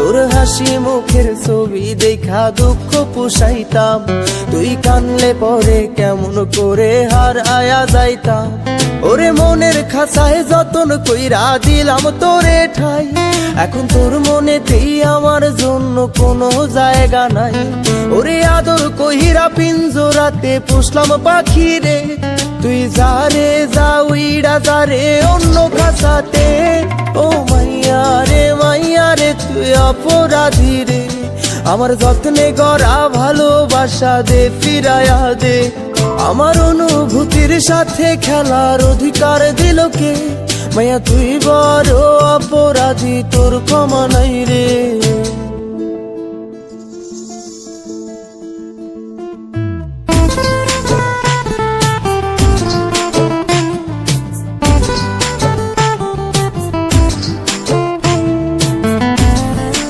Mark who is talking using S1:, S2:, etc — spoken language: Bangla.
S1: তোর হাসি মুখের ছবি দেখা দুঃখ পুষাইতাম, তুই কানলে পরে কেমন করে হার আয়া যাইতাম। ওরে মনের খাঁচায় যতন কইরা দিলাম তোরে ঠাই, এখন তোর মনেতেই আমার জন্য কোনো জায়গা নাই। ওরে আদর কইরা পিঞ্জরাতে পুষলাম পাখি রে, তুই যারে যা উইড়া যারে অন্য খাঁচাতে। ও মাইয়া রে তুই অপরাধী রে, আমার যত্নে গড়া ভালোবাসা দে ফিরায়া দে। আমার অনুভূতির সাথে খেলার অধিকার দিল কে? মাইয়া তুই বড় অপরাধী, তোর ক্ষমা নাই রে।